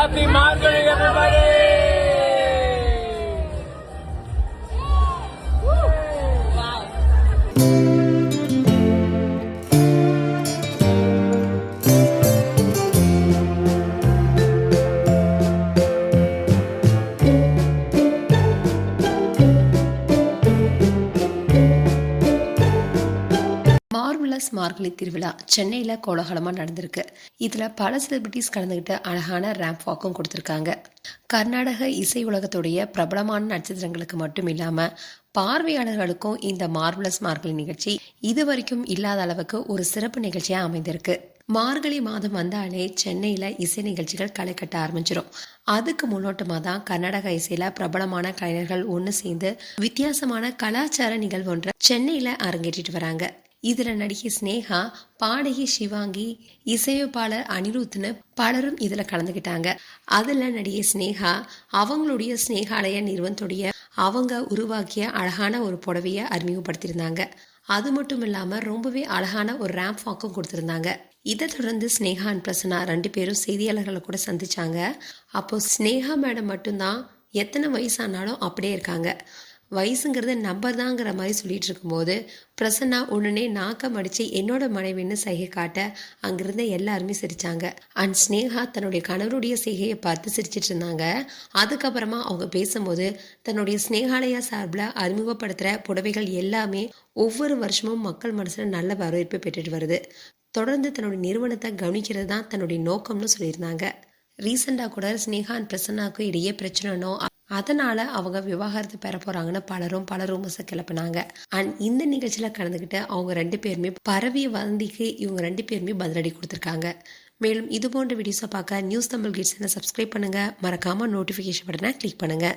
Happy Marketing, everybody! Marvellous மார்கழி திருவிழா சென்னையில் கோலாகலமாக நடந்திருக்கு. இதில் பல செலிபிரிட்டிஸ் கலந்துக்கிட்டு அழகான ரேம்ப் வாக்கும் கொடுத்துருக்காங்க. கர்நாடக இசை உலகத்துடைய பிரபலமான நட்சத்திரங்களுக்கு மட்டும் இல்லாமல் பார்வையாளர்களுக்கும் இந்த மார்வலஸ் மார்கழி நிகழ்ச்சி இதுவரைக்கும் இல்லாத அளவுக்கு ஒரு சிறப்பு நிகழ்ச்சியாக அமைந்திருக்கு. மார்கழி மாதம் வந்தாலே சென்னையில் இசை நிகழ்ச்சிகள் களை கட்ட ஆரம்பிச்சிடும். அதுக்கு முன்னோட்டமாக தான் கர்நாடக இசையில் பிரபலமான கலைஞர்கள் ஒன்று சேர்ந்து வித்தியாசமான கலாச்சார நிகழ்வு ஒன்றை சென்னையில் அரங்கேற்றிட்டு வராங்க. இதுல நடிகை ஸ்னேகா, பாடகி சிவாங்கி, இசையமைப்பாளர் அனிருத்னு பலரும் இதுல கலந்துக்கிட்டாங்க. அதுல நடிகை ஸ்னேகா அவங்களுடைய ஸ்னேகாலய நிறுவனத்துடைய அவங்க உருவாக்கிய அழகான ஒரு புடவைய அறிமுகப்படுத்தியிருந்தாங்க. அது மட்டும் இல்லாம ரொம்பவே அழகான ஒரு ரேம்ப் வாக்கும் கொடுத்திருந்தாங்க. இதை தொடர்ந்து ஸ்னேகா அண்ட் பிரசன்னா 2 பேரும் செய்தியாளர்களை கூட சந்திச்சாங்க. அப்போ ஸ்னேகா மேடம் மட்டும்தான் எத்தனை வயசானாலும் அப்படியே இருக்காங்க. வயசுங்கிறது நம்பர் தாங்கிற மாதிரி சொல்லிட்டு இருக்கும்போது பிரசன்னா உடனே நாக்கம் அடிச்சு என்னோட மனைவின்னு சைகை காட்ட அங்கிருந்த எல்லாருமே சிரிச்சாங்க. அண்ட் ஸ்னேகா தன்னுடைய கணவருடைய செய்கையை பார்த்து சிரிச்சிட்டு இருந்தாங்க. அதுக்கப்புறமா அவங்க பேசும்போது தன்னுடைய ஸ்னேகாலயா சார்பில் அறிமுகப்படுத்துகிற புடவைகள் எல்லாமே ஒவ்வொரு வருஷமும் மக்கள் மனசுல நல்ல வரவேற்பு பெற்றுட்டு வருது. தொடர்ந்து தன்னுடைய நிறுவனத்தை கவனிக்கிறது தான் தன்னுடைய நோக்கம்னு சொல்லியிருந்தாங்க. ரீசெண்டாக கூட ஸ்னேகா அண்ட் பிரசன்னாவுக்கு இடையே பிரச்சனைனோ அதனால அவங்க விவாகரத்து பெற போறாங்கன்னு பல ரூமர்ஸை கிளப்பினாங்க. அண்ட் இந்த நிகழ்ச்சியில கலந்துக்கிட்டு அவங்க 2 பேருமே பரவிய வதந்திக்கு இவங்க 2 பேருமே பதிலடி கொடுத்துருக்காங்க. மேலும் இது போன்ற வீடியோஸை பார்க்க நியூஸ் தமிழ் கிட்ஸ் சப்ஸ்கிரைப் பண்ணுங்க. மறக்காம நோட்டிஃபிகேஷன் பட்டனை கிளிக் பண்ணுங்க.